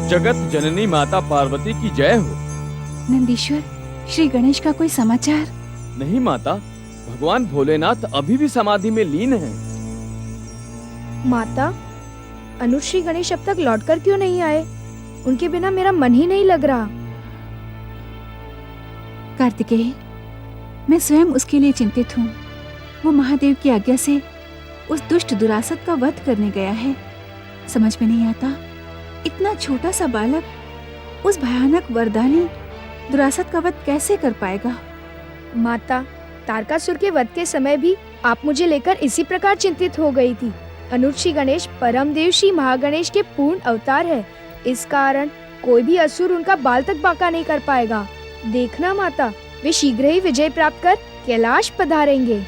जगत जननी माता पार्वती की जय हो। नंदीश्वर, श्री गणेश का कोई समाचार? नहीं माता, भगवान भोलेनाथ अभी भी समाधि में लीन हैं। माता, अनुज श्री गणेश अब तक लौटकर क्यों नहीं आए? उनके बिना मेरा मन ही नहीं लग रहा। कार्तिकेय, मैं स्वयं उसके लिए चिंतित हूँ। वो महादेव की आज्ञा से उस दुष्ट दुरासत का वध करने गया है। समझ में नहीं आता, इतना छोटा सा बालक उस भयानक वरदानी दुरासत का वध कैसे कर पाएगा? माता, तारकासुर के वध के समय भी आप मुझे लेकर इसी प्रकार चिंतित हो गई थी। अनुज श्री गणेश परम देव श्री महागणेश के पूर्ण अवतार है। इस कारण कोई भी असुर उनका बाल तक बांका नहीं कर पाएगा। देखना माता, वे शीघ्र ही विजय प्राप्त कर कैलाश पधारेंगे।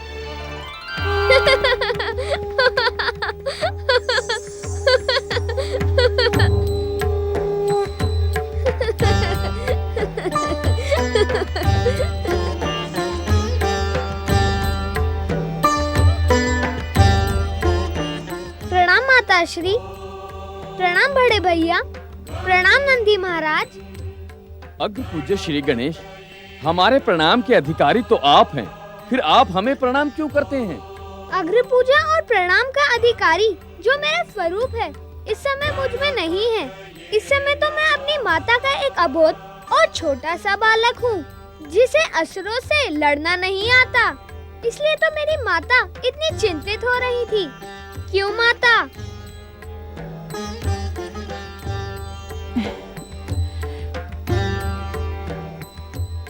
प्रणाम माताश्री, प्रणाम बड़े भैया, प्रणाम नंदी महाराज। अग्र पूज्य श्री गणेश, हमारे प्रणाम के अधिकारी तो आप हैं, फिर आप हमें प्रणाम क्यों करते हैं? अग्र पूजा और प्रणाम का अधिकारी जो मेरा स्वरूप है, इस समय मुझ में नहीं है। इस समय तो मैं अपनी माता का एक अबोध और छोटा सा बालक हूँ, जिसे असुरों से लड़ना नहीं आता। इसलिए तो मेरी माता इतनी चिंतित हो रही थी। क्यों माता?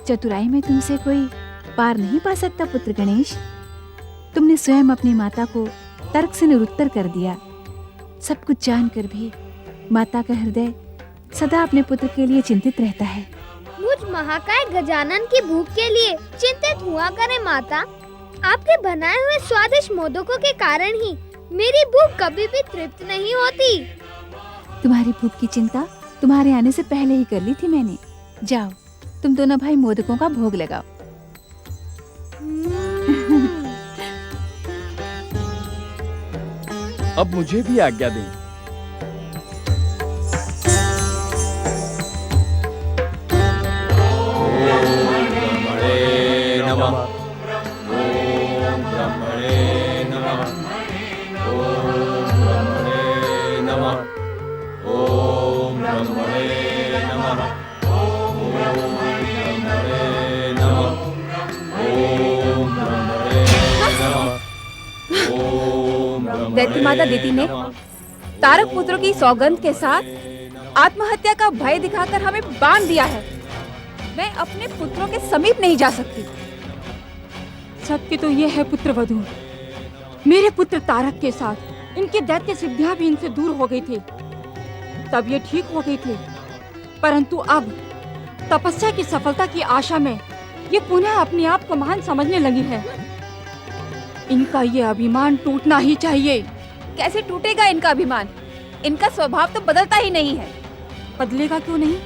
चतुराई में तुमसे कोई पार नहीं पा सकता पुत्र गणेश। तुमने स्वयं अपनी माता को तर्क से निरुत्तर कर दिया। सब कुछ जानकर भी माता का हृदय सदा अपने पुत्र के लिए चिंतित रहता है। मुझ महाकाय गजानन की भूख के लिए चिंतित हुआ करे माता। आपके बनाए हुए स्वादिष्ट मोदकों के कारण ही मेरी भूख कभी भी तृप्त नहीं होती। तुम्हारी भूख की चिंता तुम्हारे आने से पहले ही कर ली थी मैंने। जाओ, तुम दोनों भाई मोदकों का भोग लगाओ। अब मुझे भी आज्ञा दें। दैत्य माता दिति ने तारक पुत्रों की सौगंध के साथ आत्महत्या का भय दिखाकर हमें बांध दिया है। मैं अपने पुत्रों के समीप नहीं जा सकती। सत्य तो ये है पुत्रवधू, मेरे पुत्र तारक के साथ इनकी दैत्य सिद्धियां भी इनसे दूर हो गई थी, तब ये ठीक हो गई थी। परंतु अब तपस्या की सफलता की आशा में ये पुनः अपने आप को महान समझने लगी है। इनका ये अभिमान टूटना ही चाहिए। कैसे टूटेगा इनका अभिमान? इनका स्वभाव तो बदलता ही नहीं है। बदलेगा क्यों नहीं?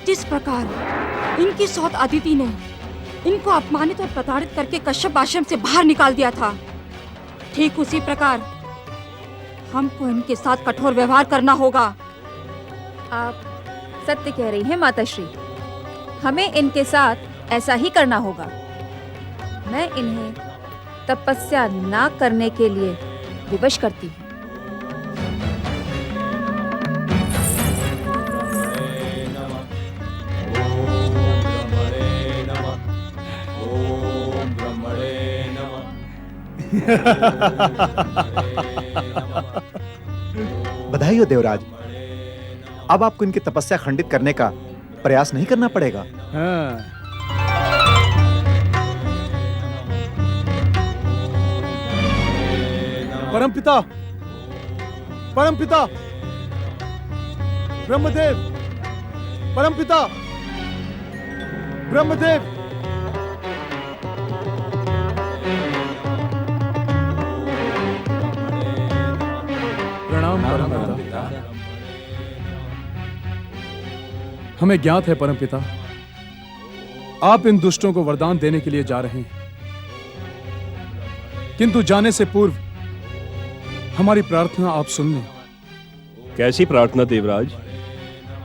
जिस प्रकार इनकी सौत अदिति ने इनको अपमानित और प्रताड़ित करके कश्यप आश्रम से बाहर निकाल दिया था, ठीक उसी प्रकार हमको इनके साथ कठोर व्यवहार करना होगा। आप सत्य कह रही हैं माताश्री, हमें इनके साथ ऐसा ही करना होगा। मैं इन्हें तपस्या ना करने के लिए विवश करती हूँ। बधाई हो देवराज। अब आपको इनकी तपस्या खंडित करने का प्रयास नहीं करना पड़ेगा। हाँ। परमपिता, परमपिता, ब्रह्मदेव, परमपिता, ब्रह्मदेव। प्रणाम परमपिता। हमें ज्ञात है परमपिता, आप इन दुष्टों को वरदान देने के लिए जा रहे हैं, किंतु जाने से पूर्व हमारी प्रार्थना आप सुन लें। कैसी प्रार्थना देवराज?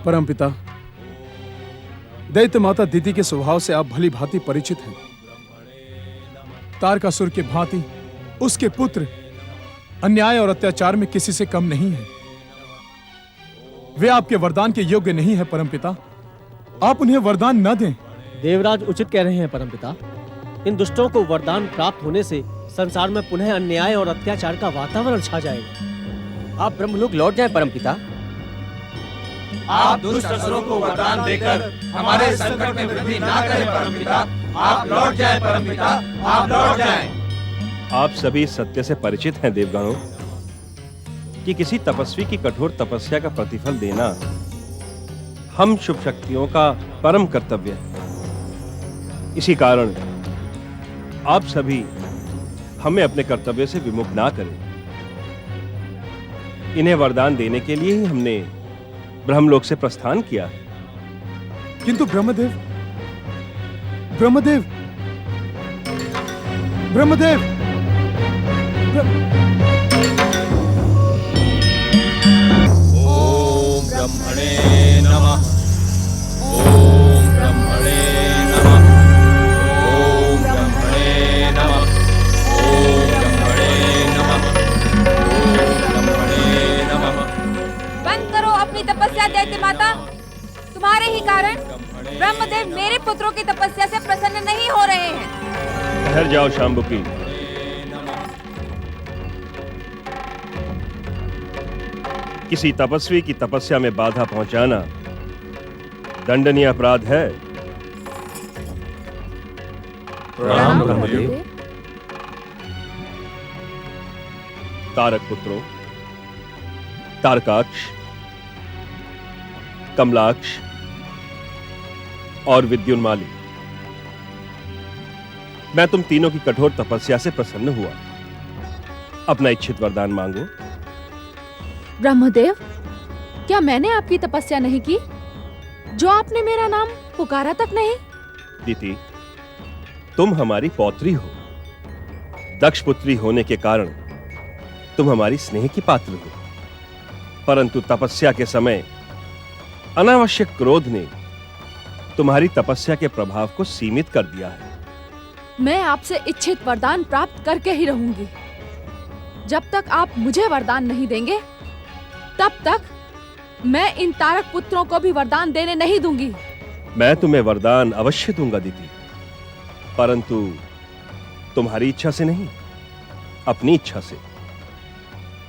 परमपिता, दैत्य माता दीति के स्वभाव से आप भली भांति परिचित हैं। तारकासुर के भांति उसके पुत्र अन्याय और अत्याचार में किसी से कम नहीं है। वे आपके वरदान के योग्य नहीं है परमपिता। आप उन्हें वरदान न दें। देवराज उचित कह रहे हैं परमपिता। इन दुष्टों को वरदान प्राप्त होने से संसार में पुनः अन्याय और अत्याचार का वातावरण छा जाएगा। आप ब्रह्मलोक लौट जाएं परमपिता। आप दुष्ट असुरों को वरदान देकर हमारे संकट में वृद्धि ना करें परमपिता। आप लौट जाएं परमपिता, आप लौट जाएं। आप सभी सत्य से परिचित हैं देवगणों कि किसी तपस्वी की कठोर तपस्या का प्रतिफल देना हम शुभ शक्तियों का परम कर्तव्य है। इसी कारण आप सभी हमें अपने कर्तव्य से विमुख ना करें। इन्हें वरदान देने के लिए ही हमने ब्रह्मलोक से प्रस्थान किया है। किंतु ब्रह्मदेव, ब्रह्मदेव, ब्रह्मदेव, ओम ब्रह्मणे नमः। ओम ब्रह्मणे नमः। ओम ब्रह्मणे नमः। ओम ब्रह्मणे नमः। ओम ब्रह्मणे नमः। बंद करो अपनी तपस्या दैत्य माता। तुम्हारे ही कारण ब्रह्मदेव मेरे पुत्रों की तपस्या से प्रसन्न नहीं हो रहे हैं। ठहर जाओ शांबुकी। किसी तपस्वी की तपस्या में बाधा पहुंचाना दंडनीय अपराध है। प्रणाम ब्रह्मदेव। तारक पुत्रों, तारकाक्ष, कमलाक्ष और विद्युन्माली, मैं तुम तीनों की कठोर तपस्या से प्रसन्न हुआ। अपना इच्छित वरदान मांगो। ब्रह्मदेव, क्या मैंने आपकी तपस्या नहीं की जो आपने मेरा नाम पुकारा तक नहीं? दीति, तुम हमारी पौत्री हो। दक्ष पुत्री होने के कारण तुम हमारी स्नेह की पात्र हो, परंतु तपस्या के समय अनावश्यक क्रोध ने तुम्हारी तपस्या के प्रभाव को सीमित कर दिया है। मैं आपसे इच्छित वरदान प्राप्त करके ही रहूंगी। जब तक आप मुझे वरदान नहीं देंगे, तब तक मैं इन तारक पुत्रों को भी वरदान देने नहीं दूंगी। मैं तुम्हें वरदान अवश्य दूंगा दीदी, परंतु तुम्हारी इच्छा से नहीं, अपनी इच्छा से।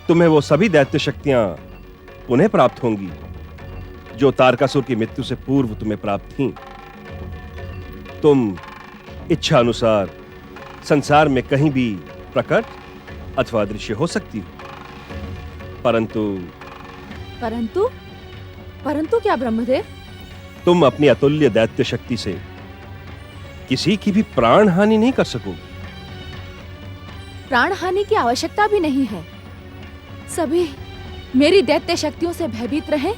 तुम्हें वो सभी दैत्य शक्तियां पुनः प्राप्त होंगी जो तारकासुर की मृत्यु से पूर्व तुम्हें प्राप्त थीं। तुम इच्छा अनुसार संसार में कहीं भी प्रकट अथवा अदृश्य हो सकती हो, परंतु क्या ब्रह्मदेव? तुम अपनी अतुल्य दैत्य शक्ति से किसी की भी प्राण हानि नहीं कर सकोगे। प्राण हानि की आवश्यकता भी नहीं है। सभी मेरी दैत्य शक्तियों से भयभीत रहें,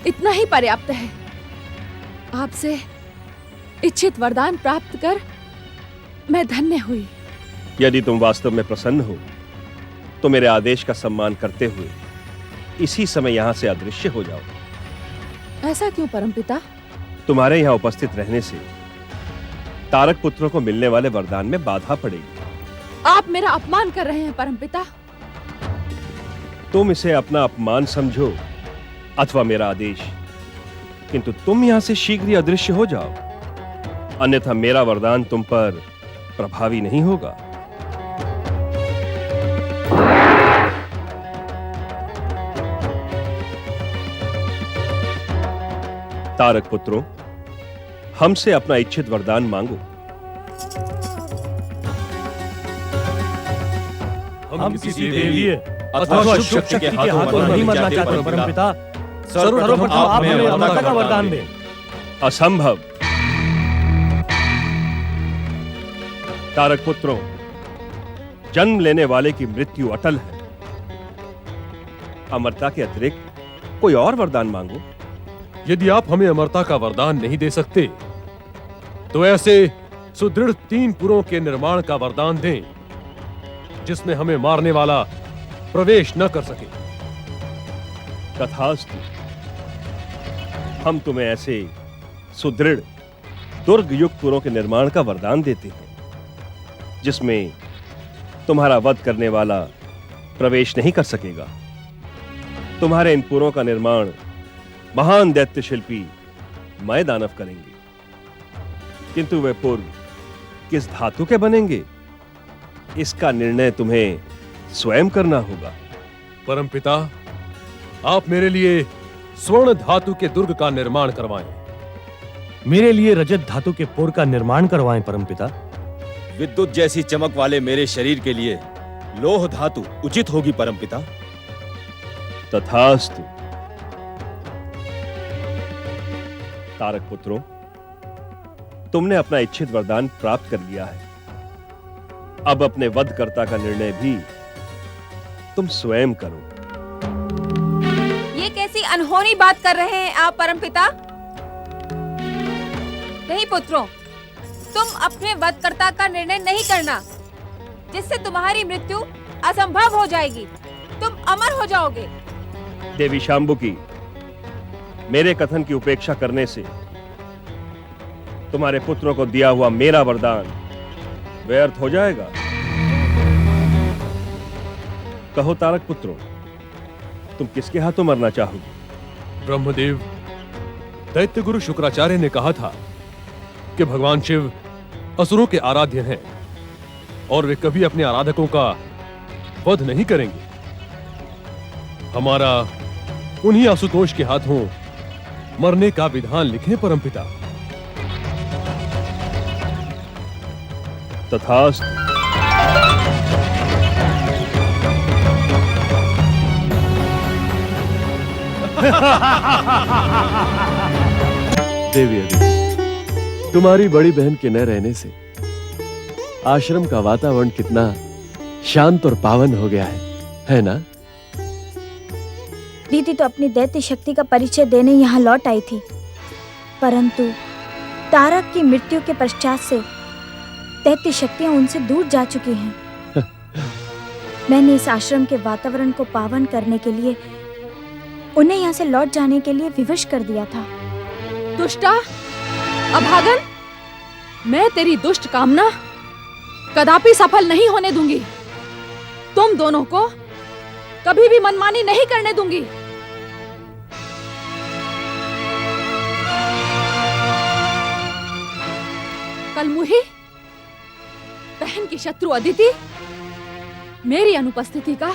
इतना ही पर्याप्त है। आपसे इच्छित वरदान प्राप्त कर मैं धन्य हुई। यदि तुम वास्तव में प्रसन्न हो तो मेरे आदेश का सम्मान करते हुए इसी समय यहां से अदृश्य हो जाओ। ऐसा क्यों परमपिता? तुम्हारे यहां उपस्थित रहने से तारक पुत्रों को मिलने वाले वरदान में बाधा पड़ेगी। आप मेरा अपमान कर रहे हैं परमपिता। तुम इसे अपना अपमान समझो अथवा मेरा आदेश, किंतु तुम यहां से शीघ्र ही अदृश्य हो जाओ, अन्यथा मेरा वरदान तुम पर प्रभावी नहीं होगा। तारक पुत्रों, हमसे अपना इच्छित वरदान मांगो। हम किसी देवी अथवा शुभ शक्ति के हाथों नहीं मरना चाहते परमपिता। सर्वप्रथम आप हमें अमरता का वरदान दें। असंभव। तारक पुत्रों, जन्म लेने वाले की मृत्यु अटल है। अमरता के अतिरिक्त कोई और वरदान मांगो। यदि आप हमें अमरता का वरदान नहीं दे सकते, तो ऐसे सुदृढ़ 3 पुरों के निर्माण का वरदान दें, जिसमें हमें मारने वाला प्रवेश न कर सके। तथास्तु। हम तुम्हें ऐसे सुदृढ़ दुर्ग युक्त पुरों के निर्माण का वरदान देते हैं जिसमें तुम्हारा वध करने वाला प्रवेश नहीं कर सकेगा। तुम्हारे इन पुरों का निर्माण महान दैत्य शिल्पी मय दानव करेंगे, किंतु वे पुर किस धातु के बनेंगे इसका निर्णय तुम्हें स्वयं करना होगा। परमपिता, आप मेरे लिए स्वर्ण धातु के दुर्ग का निर्माण करवाएं। मेरे लिए रजत धातु के पुर का निर्माण करवाएं परमपिता। विद्युत जैसी चमक वाले मेरे शरीर के लिए लोह धातु उचित होगी परमपिता। तथास्तु। तारक पुत्रों, तुमने अपना इच्छित वरदान प्राप्त कर लिया है। अब अपने वधकर्ता का निर्णय भी तुम स्वयं करो। ये कैसी अनहोनी बात कर रहे हैं आप परमपिता? नहीं पुत्रों, तुम अपने वधकर्ता का निर्णय नहीं करना, जिससे तुम्हारी मृत्यु असंभव हो जाएगी। तुम अमर हो जाओगे। देवी शांबुकी, मेरे कथन की उपेक्षा करने से तुम्हारे पुत्रों को दिया हुआ मेरा वरदान व्यर्थ हो जाएगा। कहो तारक पुत्रों, तुम किसके हाथों मरना चाहोगे? ब्रह्मदेव, दैत्य गुरु शुक्राचार्य ने कहा था कि भगवान शिव असुरों के आराध्य हैं और वे कभी अपने आराधकों का वध नहीं करेंगे। हमारा उन्हीं आशुतोष के हाथों मरने का विधान लिखें परमपिता। तथास्तु। देवी अदिति, तुम्हारी बड़ी बहन के न रहने से आश्रम का वातावरण कितना शांत और पावन हो गया है ना? दीदी तो अपनी दैत्य शक्ति का परिचय देने यहाँ लौट आई थी, परंतु तारक की मृत्यु के पश्चात से दैत्य शक्तियाँ उनसे दूर जा चुकी हैं। मैंने इस आश्रम के वातावरण को पावन करने के लिए उन्हें यहाँ से लौट जाने के लिए विवश कर दिया था। दुष्टा, अभागन, मैं तेरी दुष्ट कामना कदापि सफल नहीं होने दूंगी। तुम दोनों को कभी भी मनमानी नहीं करने दूंगी। कलमुही, बहन की शत्रु अदिति, मेरी अनुपस्थिति का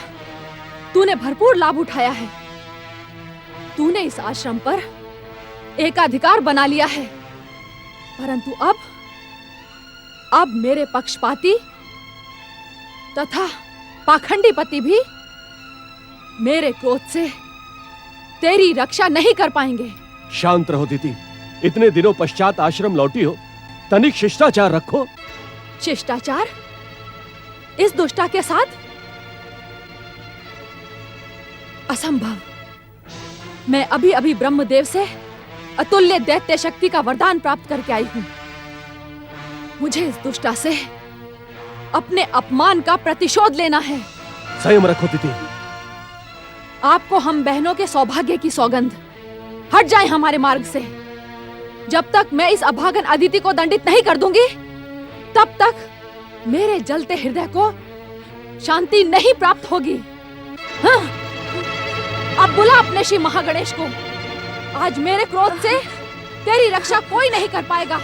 तूने भरपूर लाभ उठाया है। तूने इस आश्रम पर एकाधिकार बना लिया है, परंतु अब मेरे पक्षपाती तथा पाखंडी पति भी मेरे क्रोध से तेरी रक्षा नहीं कर पाएंगे। शांत रहो दीदी, इतने दिनों पश्चात आश्रम लौटी हो, तनिक शिष्टाचार रखो। शिष्टाचार इस दुष्टा के साथ? असंभव। मैं अभी अभी ब्रह्मदेव से अतुल्य दैत्य शक्ति का वरदान प्राप्त करके आई हूँ। मुझे इस दुष्टा से अपने अपमान का प्रतिशोध लेना है। संयम रखो दीदी। आपको हम बहनों के सौभाग्य की सौगंध, हट जाएं हमारे मार्ग से। जब तक मैं इस अभागन अदिति को दंडित नहीं कर दूंगी, तब तक मेरे जलते हृदय को शांति नहीं प्राप्त होगी। हाँ? अब बुला अपने श्री महागणेश को। आज मेरे क्रोध से तेरी रक्षा कोई नहीं कर पाएगा।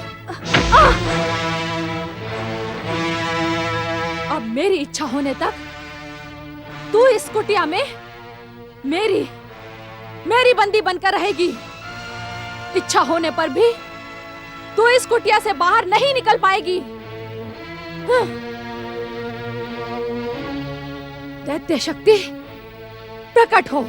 अब मेरी इच्छा होने तक तू इस कुटिया में मेरी बंदी बनकर रहेगी। इच्छा होने पर भी तू इस कुटिया से बाहर नहीं निकल पाएगी। दैत्य शक्ति प्रकट हो।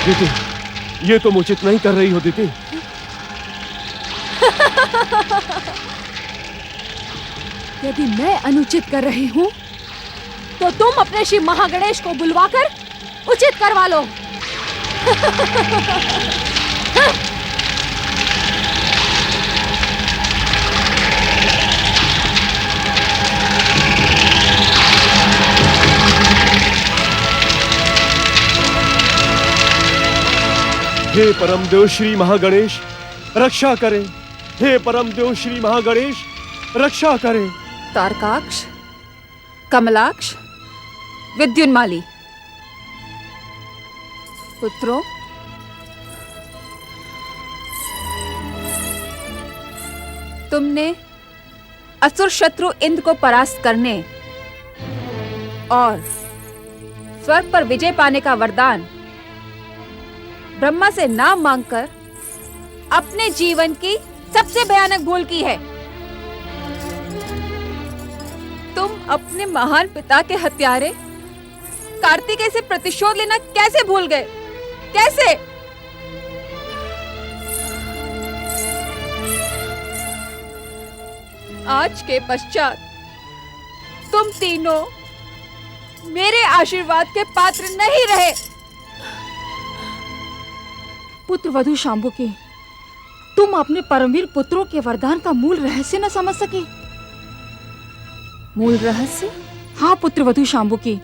दीदी, ये तुम उचित नहीं कर रही हो दीदी। यदि मैं अनुचित कर रही हूँ, तो तुम अपने श्री महागणेश को बुलवाकर उचित करवा लो। हे परमदेव श्री महागणेश रक्षा करें। हे परमदेव श्री महागणेश रक्षा करें। तारकाक्ष, कमलाक्ष, विद्युन्माली, पुत्रों, तुमने असुर शत्रु इंद्र को परास्त करने और स्वर्ग पर विजय पाने का वरदान ब्रह्मा से नाम मांगकर अपने जीवन की सबसे भयानक भूल की है। तुम अपने महान पिता के हत्यारे कार्तिकेय से प्रतिशोध लेना कैसे भूल गए? कैसे? आज के पश्चात तुम तीनों मेरे आशीर्वाद के पात्र नहीं रहे। पुत्र वधु शांबुके, तुम अपने परमवीर पुत्रों के वरदान का मूल रहस्य न समझ सके। मूल रहस्य? हाँ पुत्र वधु शांबुके,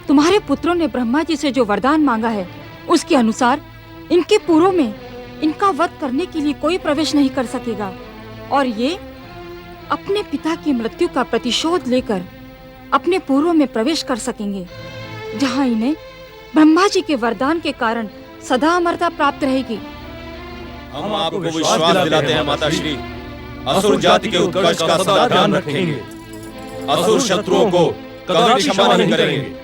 तुम्हारे पुत्रों ने ब्रह्मा जी से जो वरदान मांगा है उसके अनुसार इनके पूर्व में इनका वध करने के लिए कोई प्रवेश नहीं कर सकेगा और ये अपने पिता की मृत्यु का प्रतिशोध लेकर अपने पूर्व में प्रवेश कर सकेंगे, जहाँ इन्हें ब्रह्मा जी के वरदान के कारण सदा अमरता प्राप्त रहेगी। हम आपको विश्वास दिलाते हैं माता श्री, असुर जाति के उत्कर्ष का सदा ध्यान रखेंगे, असुर शत्रुओं को कभी क्षमा नहीं करेंगे।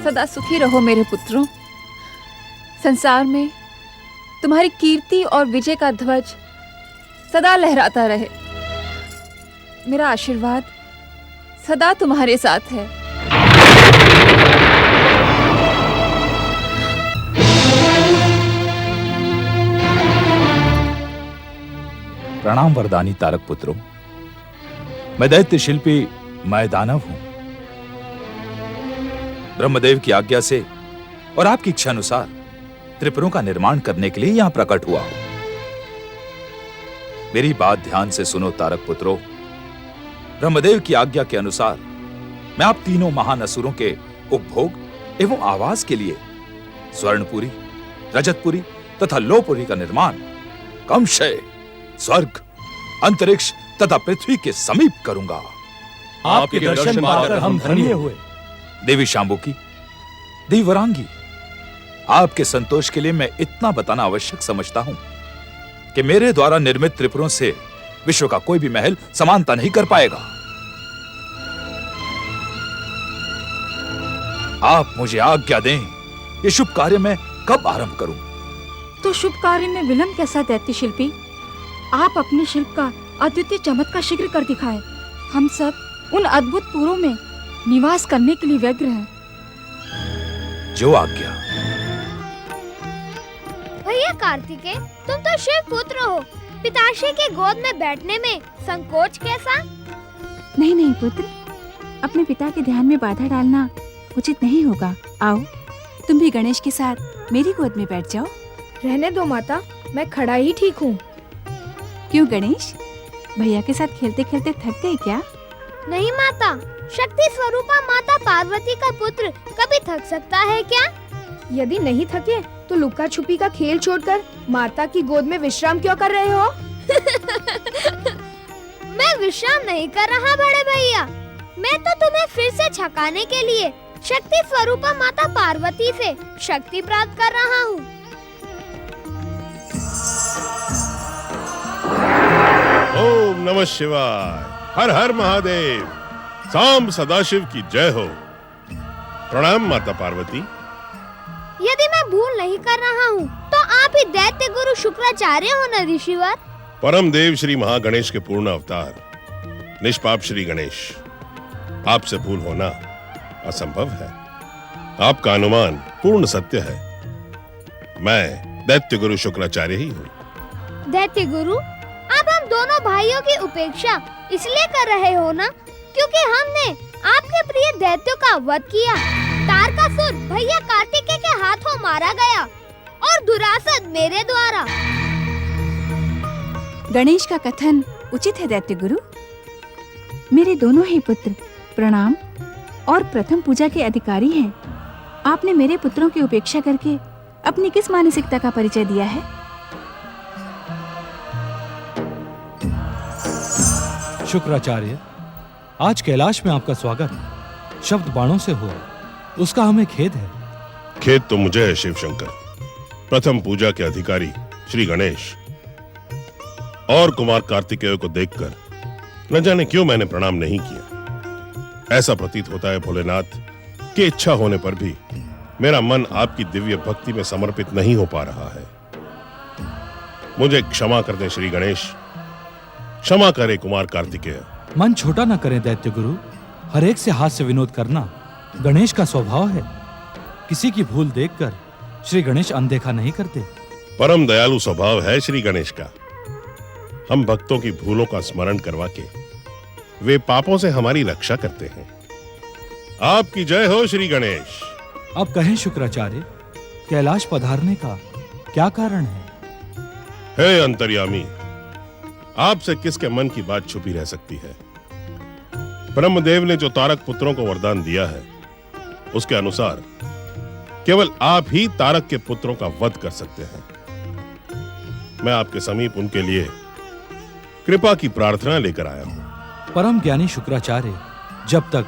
सदा सुखी रहो मेरे पुत्रों। संसार में तुम्हारी कीर्ति और विजय का ध्वज सदा लहराता रहे। मेरा आशीर्वाद सदा तुम्हारे साथ है। प्रणाम वरदानी तारक पुत्रों। मैं दैत्य शिल्पी मैं दानव हूं। ब्रह्मदेव की आज्ञा से और आपकी इच्छा अनुसार त्रिपुरों का निर्माण करने के लिए यहां प्रकट हुआ हूं। मेरी बात ध्यान से सुनो तारक पुत्रों। ब्रह्मदेव की आज्ञा के अनुसार मैं आप तीनों महान असुरों के उपभोग एवं आवास के लिए स्वर्णपुरी, रजतपुरी तथा लोहपुरी का निर्माण कमशय स्वर्ग, अंतरिक्ष तथा पृथ्वी के समीप करूंगा। आपके दर्शन पाकर हम धन्य हुए। देवी शांबुकी, देवी वरांगी, आपके संतोष के लिए मैं इतना बताना आवश्यक समझता हूं कि मेरे द्वारा निर्मित त्रिपुरों से विश्व का कोई भी महल समानता नहीं कर पाएगा। आप मुझे आज्ञा दें, ये शुभ कार्य मैं कब आरंभ करूं? तो शुभ कार्य में विलंब कैसा दैत्य शिल्पी? आप अपने शिल्प का अद्वितीय चमत्कार शीघ्र कर दिखाएं। हम सब उन अद्भुत पुरों में निवास करने के लिए व्यग्र हैं। जो आज्ञा। भैया कार्तिकेय, तुम तो शिव पुत्र हो, पिताश्री के गोद में बैठने में संकोच कैसा? नहीं नहीं पुत्र, अपने पिता के ध्यान में बाधा डालना उचित नहीं होगा। आओ तुम भी गणेश के साथ मेरी गोद में बैठ जाओ। रहने दो माता, मैं खड़ा ही ठीक हूँ। क्यों गणेश, भैया के साथ खेलते खेलते थक गए क्या? नहीं माता, शक्ति स्वरूपा माता पार्वती का पुत्र कभी थक सकता है क्या? यदि नहीं थके तो लुका छुपी का खेल छोड़कर माता की गोद में विश्राम क्यों कर रहे हो? मैं विश्राम नहीं कर रहा बड़े भैया, मैं तो तुम्हें फिर से छकाने के लिए शक्ति स्वरूपा माता पार्वती से शक्ति प्राप्त कर रहा हूँ। ओम नमः शिवाय, हर हर महादेव, सांब सदाशिव की जय हो। प्रणाम माता पार्वती। यदि मैं भूल नहीं कर रहा हूँ तो आप ही दैत्य गुरु शुक्राचार्य हो न ऋषिवर? परम देव श्री महागणेश के पूर्ण अवतार निष्पाप श्री गणेश, आपसे भूल होना असंभव है। आपका अनुमान पूर्ण सत्य है। मैं दैत्य गुरु शुक्राचार्य ही हूँ। दैत्य गुरु, आप हम दोनों भाइयों की उपेक्षा इसलिए कर रहे हो ना क्योंकि हमने आपके प्रिय दैत्यों का वध किया। तारकासुर भैया कार्तिकेय के हाथों मारा गया और दुरासद मेरे द्वारा। गणेश का कथन उचित है दैत्य गुरु। मेरे दोनों ही पुत्र प्रणाम और प्रथम पूजा के अधिकारी हैं। आपने मेरे पुत्रों की उपेक्षा करके अपनी किस मानसिकता का परिचय दिया है? शुक्राचार्य, आज कैलाश में आपका स्वागत शब्द बाणों से हुआ, उसका हमें खेद है। खेद तो मुझे है शिव शंकर। प्रथम पूजा के अधिकारी श्री गणेश और कुमार कार्तिकेय को देखकर न जाने क्यों मैंने प्रणाम नहीं किया। ऐसा प्रतीत होता है भोलेनाथ कि इच्छा होने पर भी मेरा मन आपकी दिव्य भक्ति में समर्पित नहीं हो पा रहा है। मुझे क्षमा कर दें श्री गणेश, क्षमा करे कुमार कार्तिकेय। मन छोटा न करें दैत्य गुरु, हर एक से हास्य विनोद करना गणेश का स्वभाव है। किसी की भूल देखकर श्री गणेश अनदेखा नहीं करते। परम दयालु स्वभाव है श्री गणेश का। हम भक्तों की भूलों का स्मरण करवा के वे पापों से हमारी रक्षा करते हैं। आपकी जय हो श्री गणेश। अब कहें शुक्राचार्य, कैलाश पधारने का क्या कारण है? हे अंतर्यामी, आपसे किसके मन की बात छुपी रह सकती है? ब्रह्मदेव ने जो तारक पुत्रों को वरदान दिया है उसके अनुसार केवल आप ही तारक के पुत्रों का वध कर सकते हैं। मैं आपके समीप उनके लिए कृपा की प्रार्थना लेकर आया हूं। परम ज्ञानी शुक्राचार्य, जब तक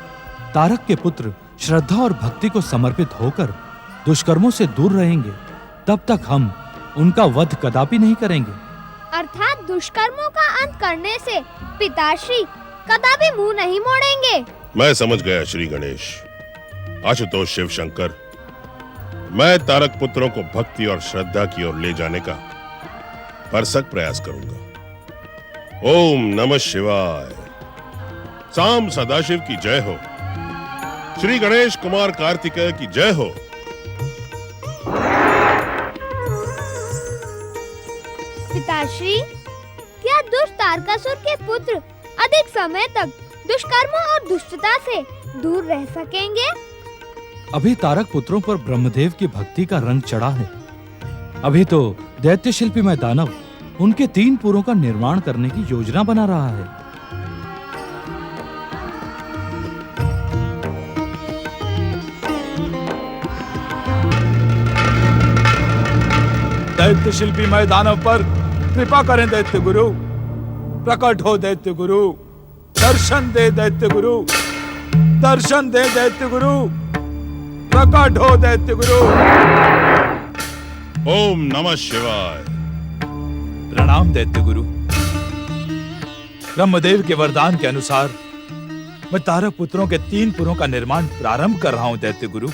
तारक के पुत्र श्रद्धा और भक्ति को समर्पित होकर दुष्कर्मों से दूर रहेंगे, तब तक हम उनका वध कदापि नहीं करेंगे। अर्थात दुष्कर्मों का अंत करने से पिताश्री कदापि मुंह नहीं मोड़ेंगे। मैं समझ गया श्री गणेश। आशुतोष शिव शंकर, मैं तारक पुत्रों को भक्ति और श्रद्धा की ओर ले जाने का भरसक प्रयास करूंगा। ओम नमः शिवाय। साम सदाशिव की जय हो। श्री गणेश कुमार कार्तिकेय की जय हो। पिताश्री, क्या दुष्ट तारकासुर के पुत्र अधिक समय तक दुष्कर्मों और दुष्टता से दूर रह सकेंगे? अभी तारक पुत्रों पर ब्रह्मदेव की भक्ति का रंग चढ़ा है। अभी तो दैत्य शिल्पी में दानव उनके 3 पुरों का निर्माण करने की योजना बना रहा है। दैत्य शिल्पी मैं दानव पर कृपा करें दैत्य गुरु। प्रकट हो दैत्य गुरु, दर्शन दे दैत्य गुरु, दर्शन दे दैत्य गुरु, प्रकट हो दैत्य गुरु। ओम नमः शिवाय। प्रणाम दैत्य गुरु। ब्रह्मदेव के वरदान के अनुसार मैं तारक पुत्रों के 3 पुरों का निर्माण प्रारंभ कर रहा हूं दैत्य गुरु।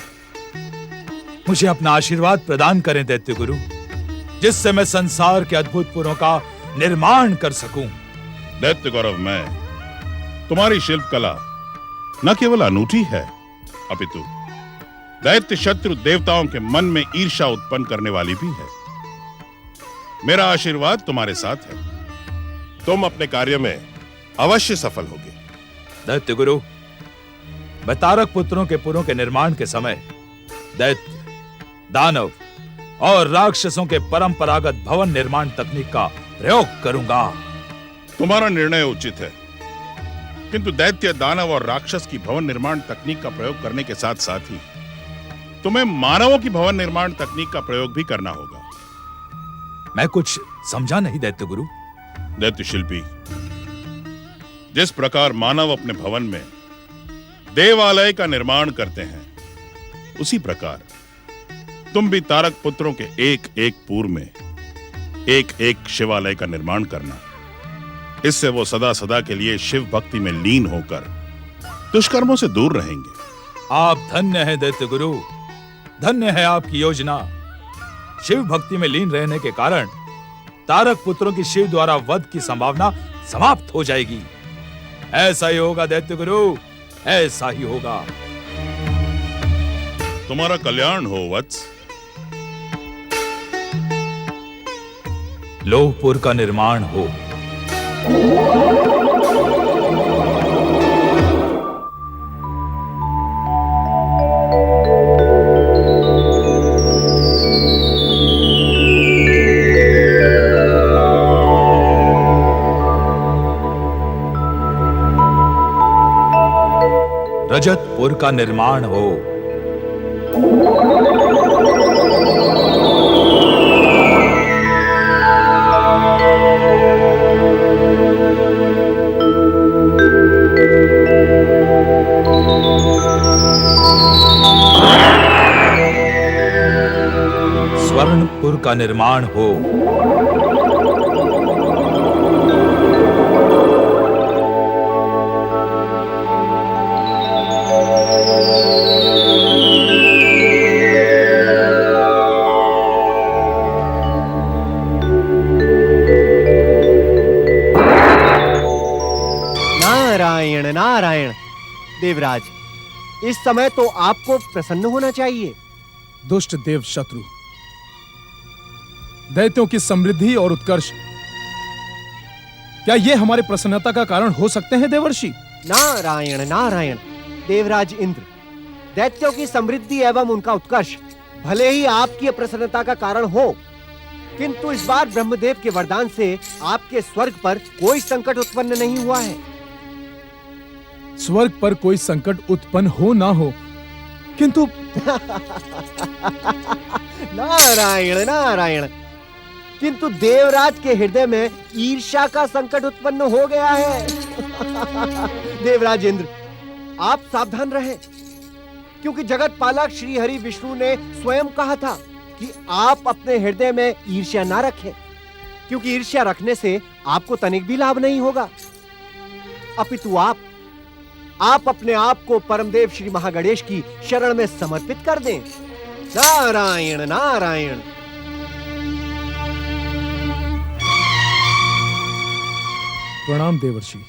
मुझे अपना आशीर्वाद प्रदान करें दैत्य गुरु, जिससे मैं संसार के अद्भुत पुरों का निर्माण कर सकूं। दैत्य गौरव, मैं तुम्हारी शिल्प कला न केवल अनूठी है, अपितु दैत्य शत्रु देवताओं के मन में ईर्ष्या उत्पन्न करने वाली भी है। मेरा आशीर्वाद तुम्हारे साथ है। तुम अपने कार्य में अवश्य सफल होगे। दैत्य गुरु, मैं तारक पुत्रों के पुरों के निर्माण के समय दैत्य, दानव और राक्षसों के परंपरागत भवन निर्माण तकनीक का प्रयोग करूंगा। तुम्हारा निर्णय उचित है, किंतु दैत्य, दानव और राक्षस की भवन निर्माण तकनीक का प्रयोग करने के साथ साथ ही तुम्हें मानवों की भवन निर्माण तकनीक का प्रयोग भी करना होगा। मैं कुछ समझा नहीं दैत्य गुरु। दैत्य शिल्पी, जिस प्रकार मानव अपने भवन में देवालय का निर्माण करते हैं, उसी प्रकार तुम भी तारक पुत्रों के एक एक पूर में एक एक शिवालय का निर्माण करना। इससे वो सदा सदा के लिए शिव भक्ति में लीन होकर दुष्कर्मों से दूर रहेंगे। आप धन्य हैं दैत्य गुरु, धन्य है आपकी योजना। शिव भक्ति में लीन रहने के कारण तारक पुत्रों की शिव द्वारा वध की संभावना समाप्त हो जाएगी। ऐसा ही होगा दैत्य गुरु, ऐसा ही होगा। तुम्हारा कल्याण हो वत्स। लोहपुर का निर्माण हो। रजतपुर का निर्माण हो। स्वर्णपुर का निर्माण हो। नारायण नारायण। देवराज, इस समय तो आपको प्रसन्न होना चाहिए। दुष्ट देव शत्रु, दैत्यों की समृद्धि और उत्कर्ष, क्या ये हमारे प्रसन्नता का कारण हो सकते हैं देवर्षि? नारायण नारायण। देवराज इंद्र, दैत्यों की समृद्धि एवं उनका उत्कर्ष भले ही आपकी प्रसन्नता का कारण हो, किंतु इस बार ब्रह्मदेव के वरदान से आपके स्वर्ग पर कोई संकट उत्पन्न नहीं हुआ है। स्वर्ग पर कोई संकट उत्पन्न हो ना हो, किंतु नारायण नारायण, किंतु देवराज के हृदय में ईर्ष्या का संकट उत्पन्न हो गया है। देवराज इंद्र, आप सावधान रहें, क्योंकि जगत पालक श्री हरि विष्णु ने स्वयं कहा था कि आप अपने हृदय में ईर्ष्या ना रखें, क्योंकि ईर्ष्या रखने से आपको तनिक भी लाभ नहीं होगा, अपितु आप अपने आप को परमदेव श्री महागणेश की शरण में समर्पित कर दें। नारायण नारायण। प्रणाम देवर्षि।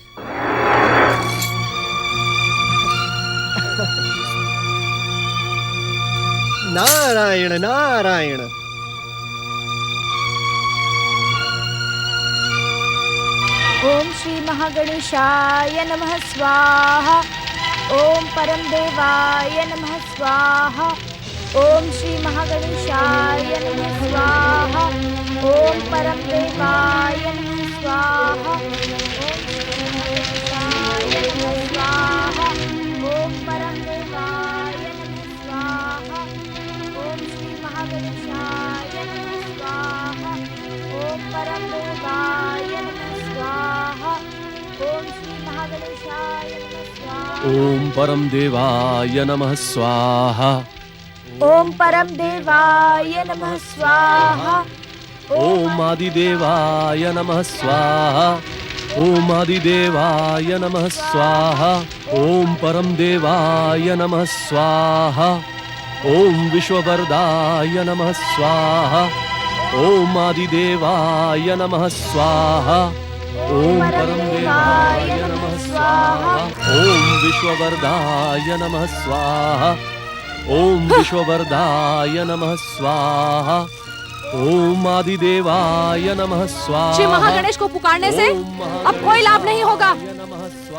नारायण नारायण। ओम श्री महागणेशाय नमः स्वाहा। ओम परम देवाय नमः स्वाहा। ओम श्री महागणेशाय नमः स्वाहा। ओम परम देवाय नमः स्वाहा। ओम परम देवाय नमः स्वाहा। ओम श्री महागणेशाय नमः स्वाहा। ओम परम देवाय नमः स्वाहा। ओम श्री महागणेशाय नमः स्वाहा। ओम परम देवाय नमः स्वाहा। ओम परम देवाय नमः स्वाहा। ओम आदिदेवाय नमः स्वाहा। ओम आदिदेवाय नमः स्वाहा। ओम परम देवाय नमः स्वाहा। ओम विश्ववरदाय नमः स्वाहा। ओम आदिदेवाय नमः स्वाहा। ओम परम देवाय नमः स्वाहा। ओम विश्ववरदाय नमः स्वाहा। ओम विश्ववरदाय नमः स्वाहा। ओम आदिदेवाय नमः स्वाहा। श्री महागणेश को पुकारने से अब कोई लाभ नहीं होगा।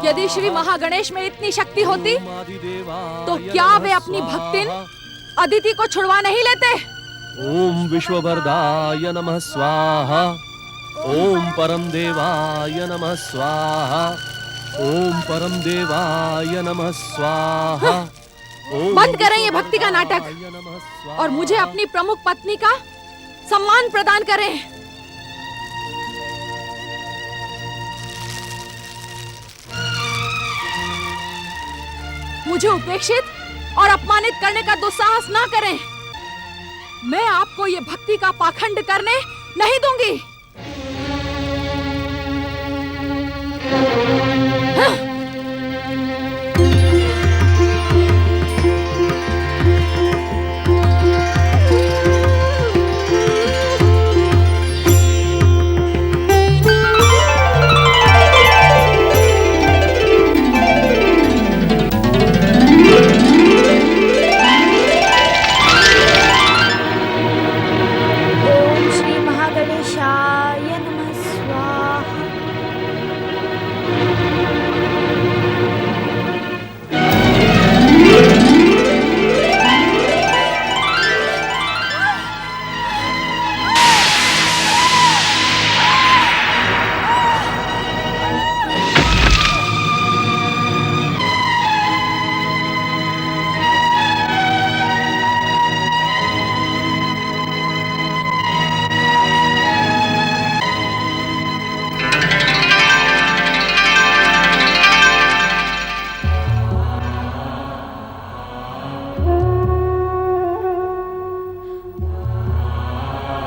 यदि श्री महागणेश में इतनी शक्ति होती तो क्या वे अपनी भक्तिन अदिति को छुड़वा नहीं लेते? ओम विश्ववरदाय नमः स्वाहा। ओम परम देवाय नमः स्वाहा। ओम परम देवाय नमः स्वाहा। बंद करें ये भक्ति का नाटक और मुझे अपनी प्रमुख पत्नी का सम्मान प्रदान करें। मुझे उपेक्षित और अपमानित करने का दुस्साहस ना करें। मैं आपको ये भक्ति का पाखंड करने नहीं दूंगी।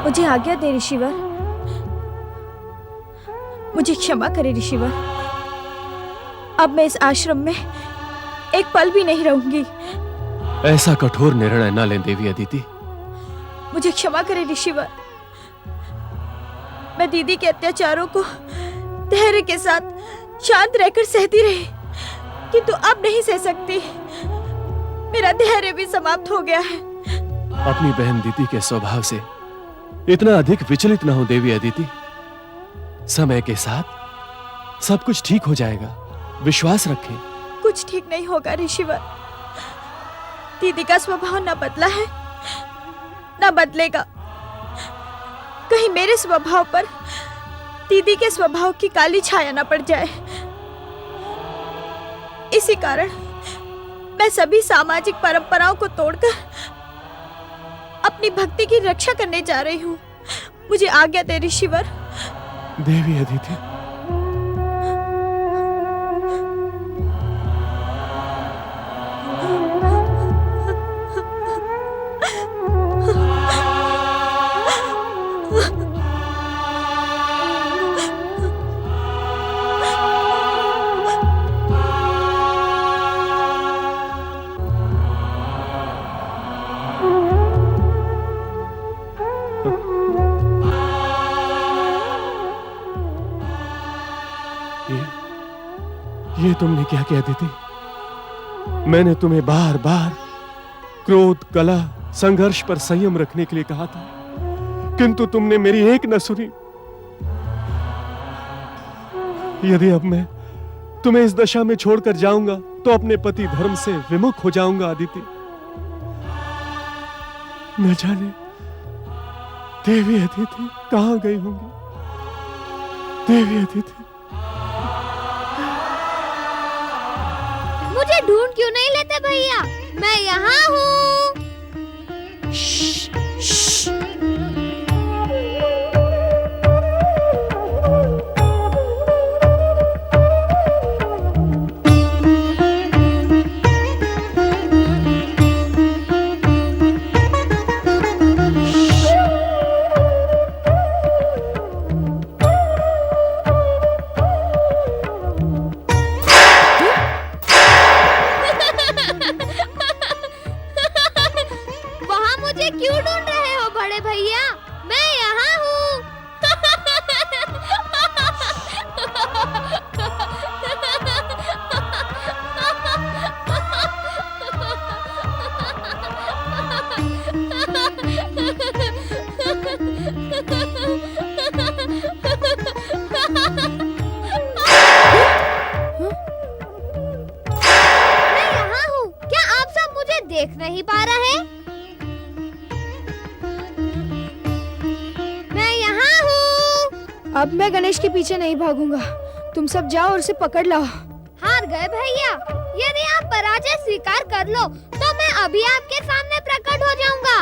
मुझे आज्ञा दे ऋषिवर, मुझे क्षमा करे ऋषिवर। अब मैं इस आश्रम में एक पल भी नहीं रहूंगी। ऐसा कठोर निर्णय न लें देवी अदिति। मुझे क्षमा करे ऋषिवर। मैं दीदी के अत्याचारों को धैर्य के साथ शांत रहकर सहती रही, किंतु अब नहीं सह सकती। मेरा धैर्य भी समाप्त हो गया है। अपनी बहन दीदी के स्वभाव से इतना अधिक विचलित न हो देवी अदिति। समय के साथ सब कुछ ठीक हो जाएगा, विश्वास रखें। कुछ ठीक नहीं होगा ऋषिवर। दीदी का स्वभाव न बदला है, न बदलेगा। कहीं मेरे स्वभाव पर दीदी के स्वभाव की काली छाया न पड़ जाए। इसी कारण मैं सभी सामाजिक परंपराओं को तोड़कर अपनी भक्ति की रक्षा करने जा रही हूँ। मुझे आज्ञा दे ऋषिवर। देवी अदिति, ये तुमने क्या किया दीदी? मैंने तुम्हें बार बार क्रोध, कलह, संघर्ष पर संयम रखने के लिए कहा था, किंतु तुमने मेरी एक न सुनी। यदि अब मैं तुम्हें इस दशा में छोड़कर जाऊंगा तो अपने पति धर्म से विमुख हो जाऊंगा अदिति। न जाने देवी अदिति कहां गई होंगी। देवी अदिति, मुझे ढूंढ क्यों नहीं लेते भैया? मैं यहाँ हूँ। देख नहीं पा रहे? मैं यहाँ हूँ। अब मैं गणेश के पीछे नहीं भागूंगा। तुम सब जाओ और उसे पकड़ लाओ। हार गए भैया। यदि आप पराजय स्वीकार कर लो तो मैं अभी आपके सामने प्रकट हो जाऊंगा।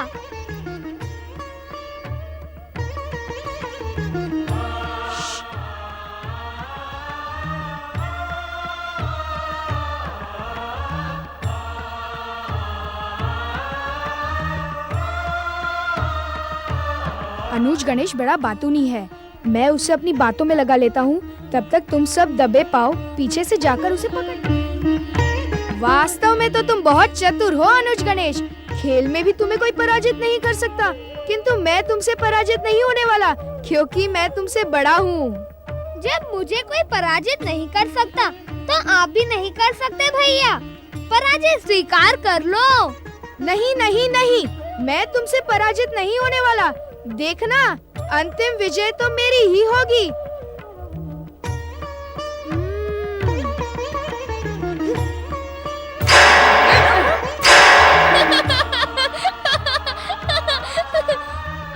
अनुज गणेश बड़ा बातूनी है। मैं उसे अपनी बातों में लगा लेता हूँ। तब तक तुम सब दबे पाओ पीछे से जाकर उसे पकड़। वास्तव में तो तुम बहुत चतुर हो अनुज गणेश। खेल में भी तुम्हें कोई पराजित नहीं कर सकता, किंतु मैं तुमसे पराजित नहीं होने वाला, क्योंकि मैं तुमसे बड़ा हूँ। जब मुझे कोई पराजित नहीं कर सकता तो आप भी नहीं कर सकते भैया। पराजय स्वीकार कर लो। नहीं नहीं नहीं, मैं तुमसे पराजित नहीं होने वाला। देखना, अंतिम विजय तो मेरी ही होगी।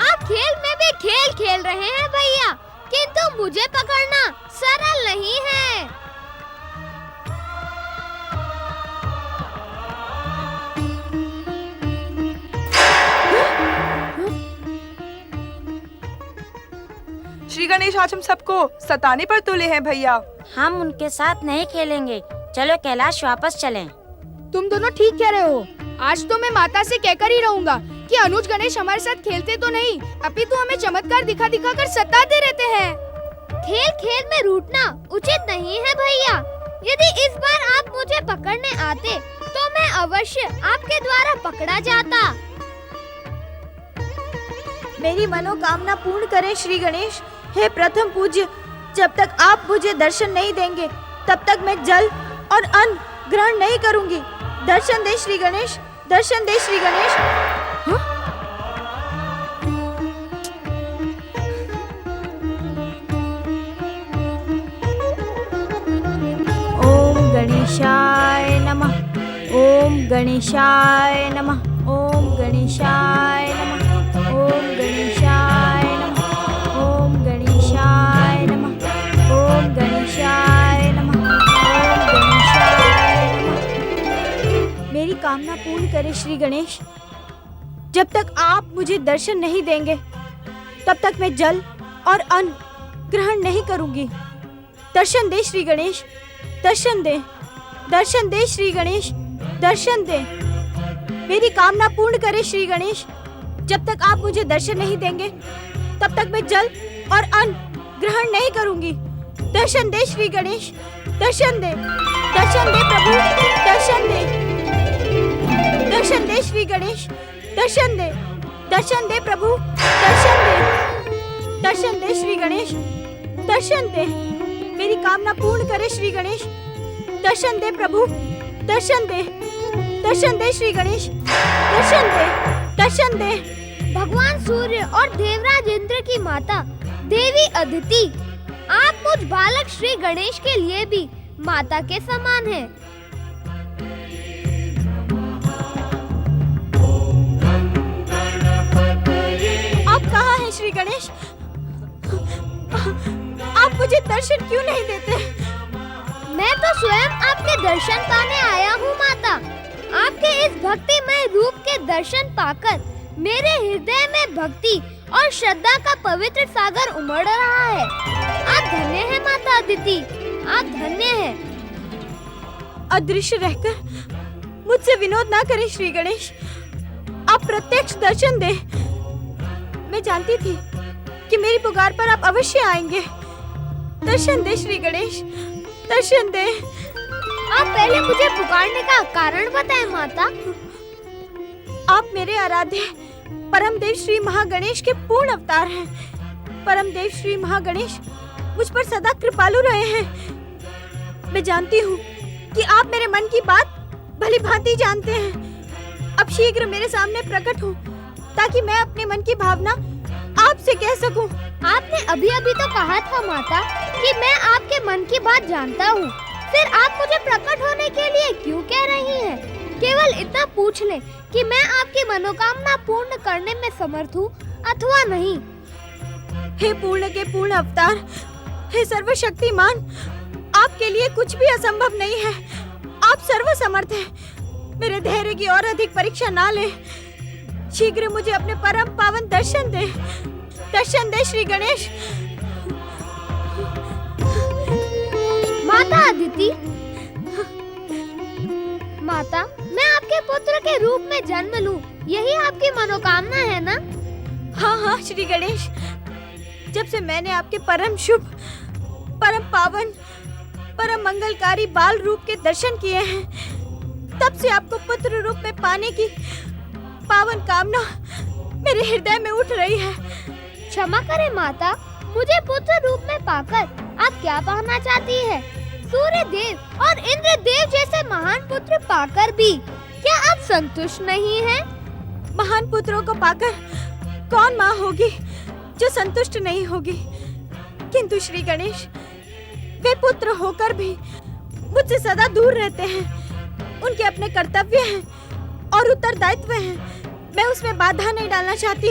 आप खेल में भी खेल खेल रहे हैं भैया, किंतु मुझे पकड़ना सरल नहीं है। श्री गणेश आज हम सबको सताने पर तुले हैं भैया। हम उनके साथ नहीं खेलेंगे। चलो कैलाश वापस चलें। तुम दोनों ठीक कह रहे हो। आज तो मैं माता से कहकर ही रहूंगा। कि अनुज गणेश हमारे साथ खेलते तो नहीं, अपितु हमें चमत्कार दिखा दिखा कर सताते रहते हैं। खेल खेल में रूठना उचित नहीं है भैया। यदि इस बार आप मुझे पकड़ने आते तो मैं अवश्य आपके द्वारा पकड़ा जाता। मेरी मनोकामना पूर्ण करें श्री गणेश। हे प्रथम पूज्य, जब तक आप मुझे दर्शन नहीं देंगे तब तक मैं जल और अन्न ग्रहण नहीं करूंगी। दर्शन दे श्री गणेश, दर्शन दे श्री गणेश। ओम गणेशाय नमः, ओम गणेशाय नमः, ओम गणेशाय नमः, ओम गणेशाय नमः, ओम गणेशाय नमः, ओम गणेशाय नमः, ओम गणेशाय नमः। मेरी कामना पूर्ण करे श्री गणेश। जब तक आप मुझे दर्शन नहीं देंगे तब तक मैं जल और अन्न ग्रहण नहीं करूंगी। दर्शन दे श्री गणेश, दर्शन दे, दर्शन दे श्री गणेश, दर्शन दे। मेरी कामना पूर्ण करे श्री गणेश। जब तक आप मुझे दर्शन नहीं देंगे तब तक मैं जल और अन्न ग्रहण नहीं करूंगी। दर्शन दे श्री गणेश, दर्शन दे, दर्शन दे प्रभु, दर्शन दे, दर्शन दे श्री गणेश, दर्शन दे, दर्शन दे प्रभु, दर्शन दे, दर्शन दे श्री गणेश, दर्शन दे। मेरी कामना पूर्ण करे श्री गणेश। दर्शन दे प्रभु, दर्शन दे, दर्शन दे श्री गणेश, दर्शन दे, दर्शन दे। भगवान सूर्य और देवराज इंद्र की माता देवी अदिति, आप मुझ बालक श्री गणेश के लिए भी माता के समान हैं। आप कहाँ हैं श्री गणेश? आप मुझे दर्शन क्यों नहीं देते? मैं तो स्वयं आपके दर्शन पाने आया हूँ माता। आपके इस भक्तिमय रूप के दर्शन पाकर मेरे हृदय में भक्ति और श्रद्धा का पवित्र सागर उमड़ रहा है। आप धन्य हैं माता अदिति, आप धन्य हैं। अदृश्य रहकर मुझसे विनोद ना करें श्री गणेश। आप प्रत्यक्ष दर्शन दे। मैं जानती थी कि मेरी पुकार पर आप अवश्य आएंगे। दर्शन दे श्री गणेश, दर्शन दे। आप पहले मुझे पुकारने का कारण बताएं माता। आप मेरे आराध्य परम देव श्री महागणेश के पूर्ण अवतार हैं। परम देव श्री महागणेश मुझ पर सदा कृपालु रहे हैं। मैं जानती हूँ कि आप मेरे मन की बात भली भांति जानते हैं। अब शीघ्र मेरे सामने प्रकट हो ताकि मैं अपने मन की भावना आपसे कह सकूं। आपने अभी अभी तो कहा था माता कि मैं आपके मन की बात जानता हूँ। फिर आप मुझे प्रकट होने के लिए क्यों कह रही हैं? केवल इतना पूछ लें कि मैं आपकी मनोकामना पूर्ण करने में समर्थ हूँ अथवा नहीं। हे पूर्ण के पूर्ण अवतार, हे सर्वशक्तिमान, आपके लिए कुछ भी असंभव नहीं है। आप सर्वसमर्थ हैं। मेरे धैर्य की और अधिक परीक्षा ना ले। शीघ्र मुझे अपने परम पावन दर्शन दे। दर्शन दे श्री गणेश। माता अदिति, माता, मैं आपके पुत्र के रूप में जन्म लूं, यही आपकी मनोकामना है ना? हाँ हाँ श्री गणेश। जब से मैंने आपके परम शुभ, परम पावन, परम मंगलकारी बाल रूप के दर्शन किए हैं, तब से आपको पुत्र रूप में पाने की पावन कामना मेरे हृदय में उठ रही है। क्षमा करें माता, मुझे पुत्र रूप में पाकर आप क्या पाना चाहती है? सूर्य देव और इंद्र देव जैसे महान पुत्र पाकर भी क्या आप संतुष्ट नहीं हैं? महान पुत्रों को पाकर कौन माँ होगी जो संतुष्ट नहीं होगी? किंतु श्री गणेश, वे पुत्र होकर भी मुझसे सदा दूर रहते हैं। उनके अपने कर्तव्य हैं और उत्तरदायित्व हैं। मैं उसमें बाधा नहीं डालना चाहती।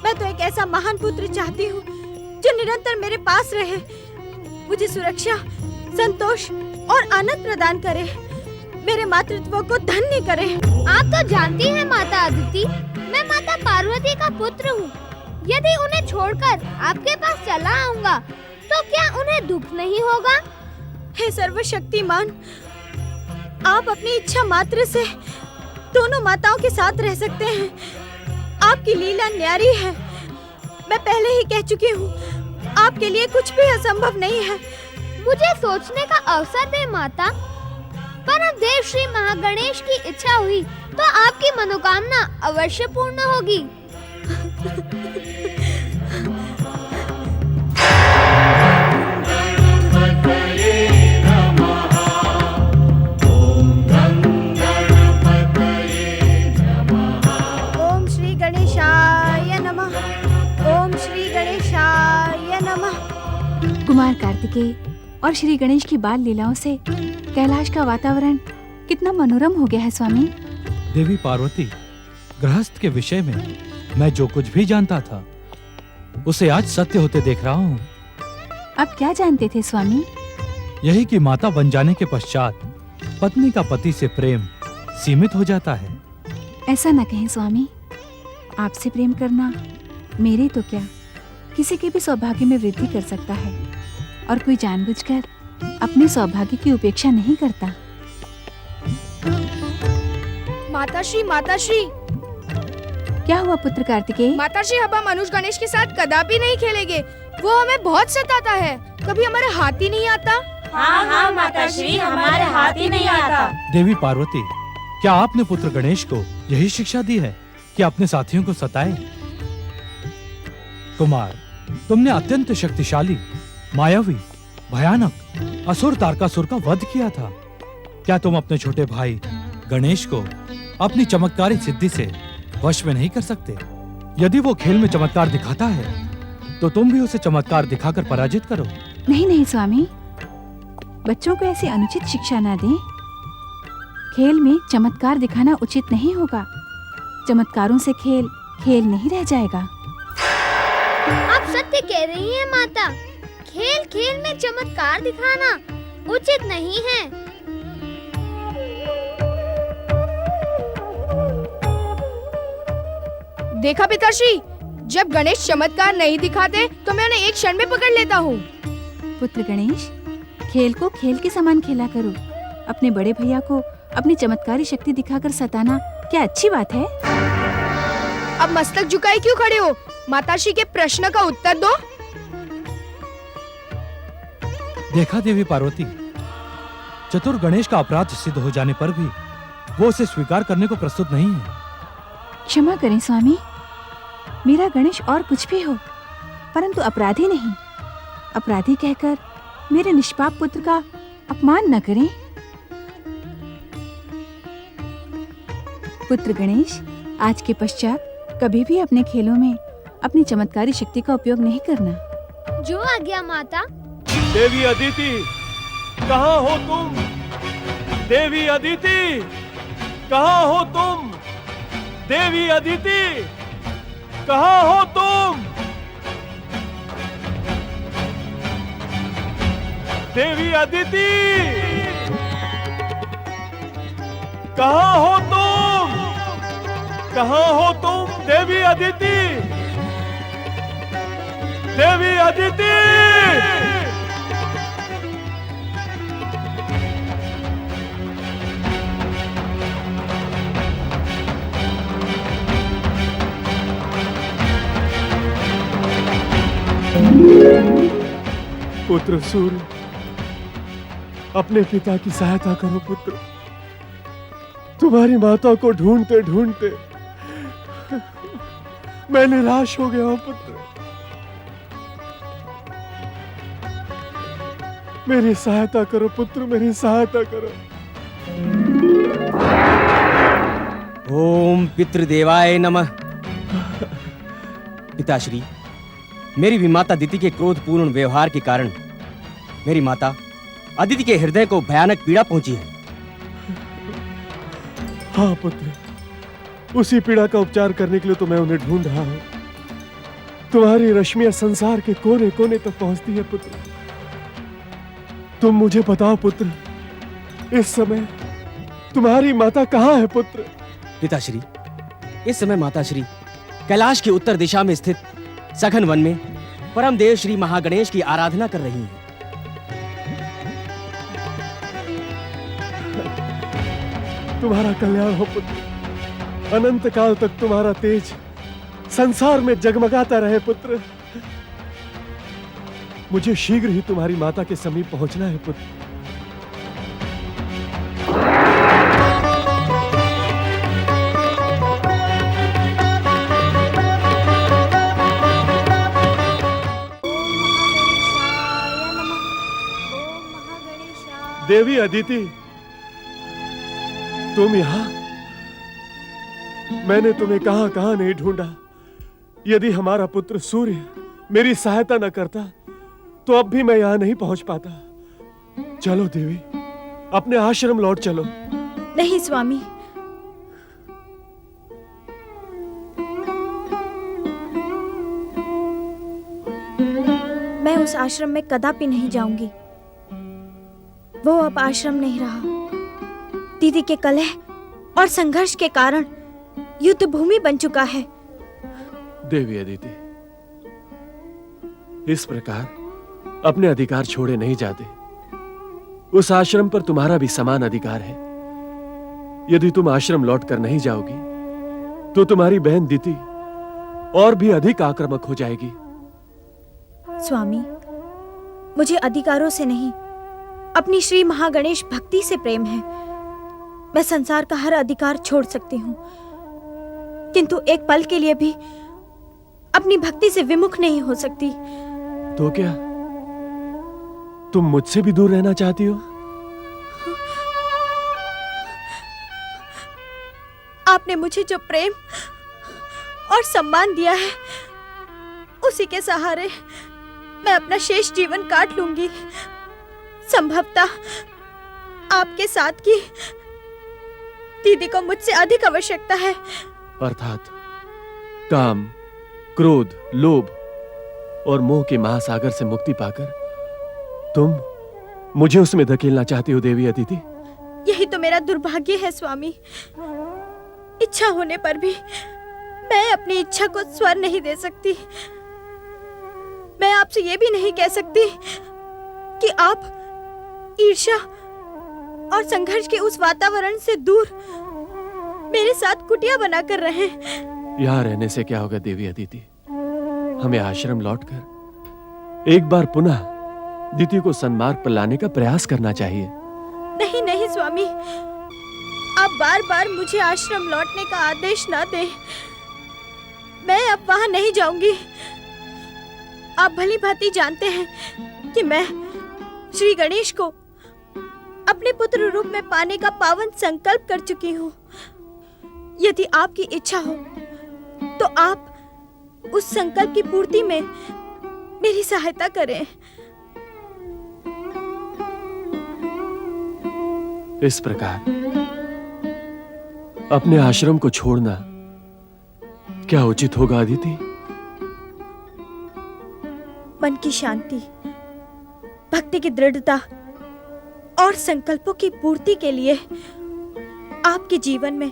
मैं तो एक ऐसा महान पुत्र चाहती हूँ जो निरंतर मेरे पास रहे, मुझे सुरक्षा, संतोष और आनंद प्रदान करे, मेरे मातृत्व को धन्य करे। आप तो जानती हैं माता अदिति, मैं माता पार्वती का पुत्र हूँ। यदि उन्हें छोड़कर आपके पास चला आऊंगा तो क्या उन्हें दुख नहीं होगा? हे सर्वशक्तिमान, आप अपनी इच्छा मात्र से दोनों माताओं के साथ रह सकते हैं। आपकी लीला न्यारी है। मैं पहले ही कह चुकी हूँ, आपके लिए कुछ भी असंभव नहीं है। मुझे सोचने का अवसर दे माता। परम देव श्री महागणेश की इच्छा हुई तो आपकी मनोकामना अवश्य पूर्ण होगी। ओम श्री गणेशाय नमः। ओम श्री गणेशाय नमः। कुमार कार्तिकेय और श्री गणेश की बाल लीलाओं से कैलाश का वातावरण कितना मनोरम हो गया है स्वामी। देवी पार्वती, गृहस्थ के विषय में मैं जो कुछ भी जानता था उसे आज सत्य होते देख रहा हूँ। अब क्या जानते थे स्वामी? यही कि माता बन जाने के पश्चात पत्नी का पति से प्रेम सीमित हो जाता है। ऐसा न कहें स्वामी, आपसे प्रेम करना मेरे तो क्या किसी के भी सौभाग्य में वृद्धि कर सकता है, और कोई जानबूझकर अपने सौभाग्य की उपेक्षा नहीं करता। माताश्री, क्या हुआ पुत्र कार्तिकेय? माताश्री, अब हम अनुज गणेश के साथ कदापि नहीं खेलेंगे। वो हमें बहुत सताता है, कभी हमारे हाथ ही नहीं आता। हाँ हाँ माताश्री, हमारे हाथ ही नहीं आता। देवी पार्वती, क्या आपने पुत्र गणेश को यही शिक्षा दी है कि अपने साथियों को सताए? कुमार, तुमने अत्यंत शक्तिशाली, मायावी, भयानक असुर तारकासुर का वध किया था। क्या तुम अपने छोटे भाई गणेश को अपनी चमत्कारी सिद्धि से वश में नहीं कर सकते? यदि वो खेल में चमत्कार दिखाता है तो तुम भी उसे चमत्कार दिखाकर पराजित करो। नहीं नहीं स्वामी, बच्चों को ऐसी अनुचित शिक्षा ना दें। खेल में चमत्कार दिखाना उचित नहीं होगा। चमत्कारों से खेल खेल नहीं रह जाएगा। आप सत्य कह रही हैं माता। खेल खेल में चमत्कार दिखाना उचित नहीं है। देखा पिताश्री, जब गणेश चमत्कार नहीं दिखाते तो मैं उन्हें एक क्षण में पकड़ लेता हूँ। पुत्र गणेश, खेल को खेल के समान खेला करो। अपने बड़े भैया को अपनी चमत्कारी शक्ति दिखाकर सताना क्या अच्छी बात है? अब मस्तक झुकाए क्यों खड़े हो? माताश्री के प्रश्न का उत्तर दो। देखा देवी पार्वती, चतुर गणेश का अपराध सिद्ध हो जाने पर भी वो उसे स्वीकार करने को प्रस्तुत नहीं है। क्षमा करें स्वामी, मेरा गणेश और कुछ भी हो, परंतु अपराधी नहीं। अपराधी कहकर मेरे निष्पाप पुत्र का अपमान न करें। पुत्र गणेश, आज के पश्चात कभी भी अपने खेलों में अपनी चमत्कारी शक्ति का उपयोग नहीं करना। जो आज्ञा माता। देवी अदिति, कहाँ हो तुम? देवी अदिति, कहाँ हो तुम? देवी अदिति, कहाँ हो तुम? देवी अदिति, कहाँ हो तुम? कहाँ हो तुम? देवी अदिति, देवी अदिति। पुत्र सूर्य, अपने पिता की सहायता करो पुत्र। तुम्हारी माता को ढूंढते ढूंढते मैं निराश हो गया हूं पुत्र। मेरी सहायता करो पुत्र, मेरी सहायता करो। ओम पितृदेवाय नमः। पिताश्री, मेरी भी माता अदिति के क्रोधपूर्ण व्यवहार के कारण मेरी माता अदिति के हृदय को भयानक पीड़ा पहुंची है। हाँ पुत्र, उसी पीड़ा का उपचार करने के लिए तो मैं उन्हें ढूंढ रहा हूं। तुम्हारी रश्मियां संसार के कोने कोने तक पहुंचती है पुत्र। तुम मुझे बताओ पुत्र, इस समय तुम्हारी माता कहाँ है पुत्र? पिताश्री, इस समय माताश्री कैलाश की उत्तर दिशा में स्थित सघन वन में परम देव श्री महागणेश की आराधना कर रही हैं। तुम्हारा कल्याण हो पुत्र। अनंत काल तक तुम्हारा तेज संसार में जगमगाता रहे पुत्र। मुझे शीघ्र ही तुम्हारी माता के समीप पहुंचना है पुत्र। देवी अदिति, तुम यहां? मैंने तुम्हें कहां कहां नहीं ढूंढा। यदि हमारा पुत्र सूर्य मेरी सहायता न करता तो अब भी मैं यहां नहीं पहुंच पाता। चलो देवी, अपने आश्रम लौट चलो। नहीं स्वामी, मैं उस आश्रम में कदापि नहीं जाऊंगी। वो अब आश्रम नहीं रहा। दीदी के कलह और संघर्ष के कारण युद्ध भूमि बन चुका है। देवी अदिति, इस प्रकार अपने अधिकार छोड़े नहीं जाते। उस आश्रम पर तुम्हारा भी समान अधिकार है। यदि तुम आश्रम लौट कर नहीं जाओगी तो तुम्हारी बहन दीति और भी अधिक आक्रामक हो जाएगी। स्वामी, मुझे अधिकारों से नहीं, अपनी श्री महागणेश भक्ति से प्रेम है। मैं संसार का हर अधिकार छोड़ सकती हूँ, किंतु एक पल के लिए भी अपनी भक्ति से विमुख नहीं हो सकती। तो क्या तुम मुझसे भी दूर रहना चाहती हो? आपने मुझे जो प्रेम और सम्मान दिया है, उसी के सहारे मैं अपना शेष जीवन काट लूंगी। संभवतः आपके साथ की दीदी को मुझसे अधिक आवश्यकता है। अर्थात काम, क्रोध, लोभ और मोह के महासागर से मुक्ति पाकर तुम मुझे उसमें धकेलना चाहती हो देवी अदिति? यही तो मेरा दुर्भाग्य है स्वामी। इच्छा होने पर भी मैं अपनी इच्छा को स्वर नहीं दे सकती। मैं आपसे ये भी नहीं कह सकती कि आप ईर्ष्या और संघर्ष के उस वातावरण से दूर मेरे साथ कुटिया बनाकर रहें। यहाँ रहने से क्या होगा देवी अदिति? हमें आश्रम लौटकर एक बार पुनः दीति को सन्मार्ग पर लाने का प्रयास करना चाहिए। नहीं नहीं स्वामी, आप बार बार मुझे आश्रम लौटने का आदेश ना दें। मैं अब वहां नहीं जाऊंगी। आप भली भांति जानते हैं कि मैं श्री गणेश को अपने पुत्र रूप में पाने का पावन संकल्प कर चुकी हूँ। यदि आपकी इच्छा हो तो आप उस संकल्प की पूर्ति में मेरी सहायता करें। इस प्रकार अपने आश्रम को छोड़ना क्या उचित होगा अदिति? मन की शांति, भक्ति की दृढ़ता और संकल्पों की पूर्ति के लिए आपके जीवन में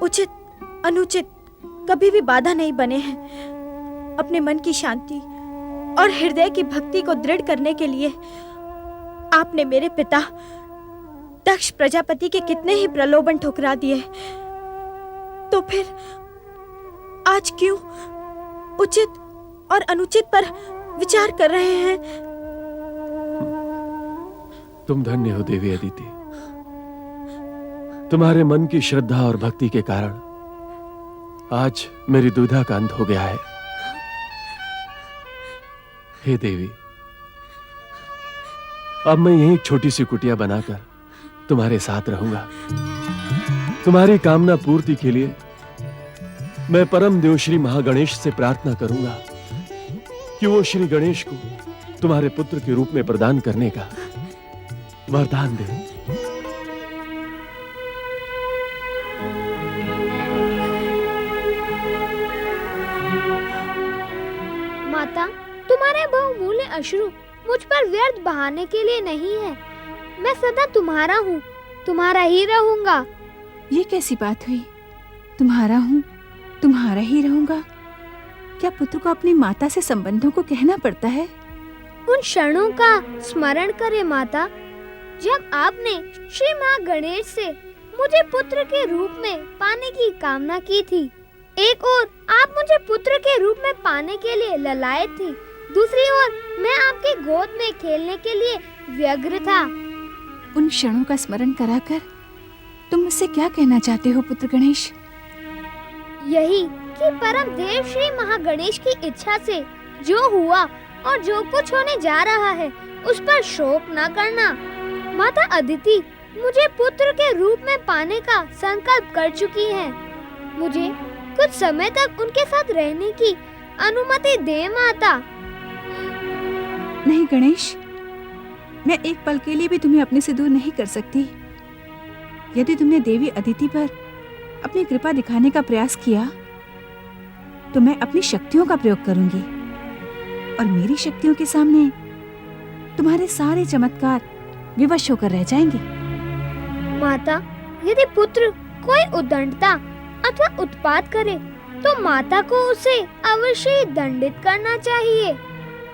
उचित अनुचित कभी भी बाधा नहीं बने हैं। अपने मन की शांति और हृदय की भक्ति को दृढ़ करने के लिए आपने मेरे पिता दक्ष प्रजापति के कितने ही प्रलोभन ठुकरा दिए, तो फिर आज क्यों उचित और अनुचित पर विचार कर रहे हैं? तुम धन्य हो देवी अदिति। तुम्हारे मन की श्रद्धा और भक्ति के कारण आज मेरी दुविधा का अंत हो गया है। हे देवी, अब मैं यही एक छोटी सी कुटिया बनाकर तुम्हारे साथ रहूंगा। तुम्हारी कामना पूर्ति के लिए मैं परम देव श्री महागणेश से प्रार्थना करूंगा कि वो श्री गणेश को तुम्हारे पुत्र के रूप में प्रदान करने का वरदान दे। माता, तुम्हारे बहुमूल्य अश्रु मुझ पर व्यर्थ बहाने के लिए नहीं है। मैं सदा तुम्हारा हूँ, तुम्हारा ही रहूंगा। ये कैसी बात हुई? तुम्हारा हूँ, तुम्हारा ही रहूंगा? क्या पुत्र को अपनी माता से संबंधों को कहना पड़ता है? उन क्षणों का स्मरण करें माता, जब आपने श्री माँ गणेश से मुझे पुत्र के रूप में पाने की कामना की थी। एक ओर आप के रूप में पाने के लिए ललायत थी, दूसरी ओर मैं आपकी गोद में खेलने के लिए व्यग्र था। उन क्षणों का स्मरण कराकर तुम मुझसे क्या कहना चाहते हो पुत्र गणेश? यही कि परम देव श्री महागणेश की इच्छा से जो हुआ और जो कुछ होने जा रहा है उस पर शोक न करना। माता अदिति मुझे पुत्र के रूप में पाने का संकल्प कर चुकी है। मुझे कुछ समय तक उनके साथ रहने की अनुमति दे माता। नहीं गणेश, मैं एक पल के लिए भी तुम्हें अपने से दूर नहीं कर सकती। यदि तुमने देवी अदिति पर अपनी कृपा दिखाने का प्रयास किया तो मैं अपनी शक्तियों का प्रयोग करूंगी और मेरी शक्तियों के सामने तुम्हारे सारे चमत्कार विवश होकर रह जाएंगे। माता, यदि पुत्र कोई उद्दंडता अथवा उत्पात करे तो माता को उसे अवश्य दंडित करना चाहिए,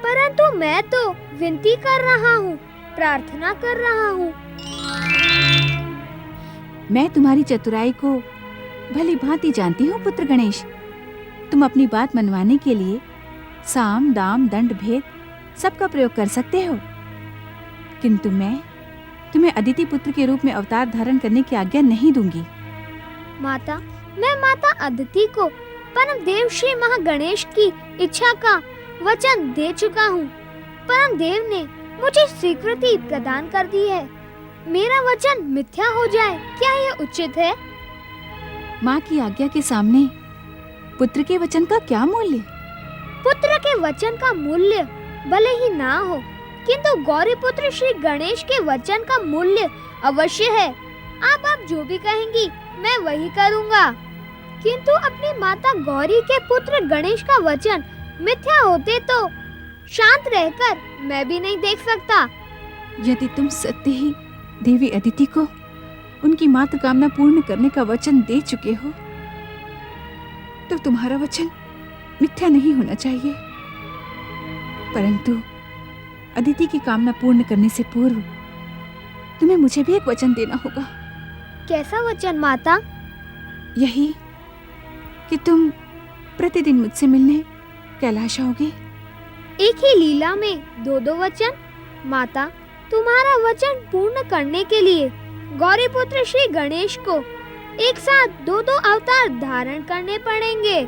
परंतु मैं तो विनती कर रहा हूँ, प्रार्थना कर रहा हूँ। मैं तुम्हारी चतुराई को भली भांति जानती हूँ पुत्र गणेश। तुम अपनी बात मनवाने के लिए साम दाम दंड भेद सबका प्रयोग कर सकते हो, किंतु मैं तुम्हें अदिति पुत्र के रूप में अवतार धारण करने की आज्ञा नहीं दूंगी। माता, मैं माता अदिति को परम देव श्री महागणेश की इच्छा का वचन दे चुका हूँ। परम देव ने मुझे स्वीकृति प्रदान कर दी है। मेरा वचन मिथ्या हो जाए क्या यह उचित है? माँ की आज्ञा के सामने पुत्र के वचन का क्या मूल्य? पुत्र के वचन का मूल्य भले ही ना हो, किंतु गौरी पुत्र श्री गणेश के वचन का मूल्य अवश्य है। आप जो भी कहेंगी मैं वही करूँगा, किंतु अपनी माता गौरी के पुत्र गणेश का वचन मिथ्या होते तो शांत रहकर मैं भी नहीं देख सकता। यदि तुम सत्य ही देवी अदिति को उनकी मात्र कामना पूर्ण करने का वचन दे चुके हो तो तुम्हारा वचन मिथ्या नहीं होना चाहिए, परंतु अदिति की कामना पूर्ण करने से पूर्व तुम्हें मुझे भी एक वचन देना होगा। कैसा वचन माता? यही कि तुम प्रतिदिन मुझसे मिलने कैलाश आओगे। एक ही लीला में दो वचन? माता, तुम्हारा वचन पूर्ण करने के लिए गौरी पुत्र श्री गणेश को एक साथ दो अवतार धारण करने पड़ेंगे।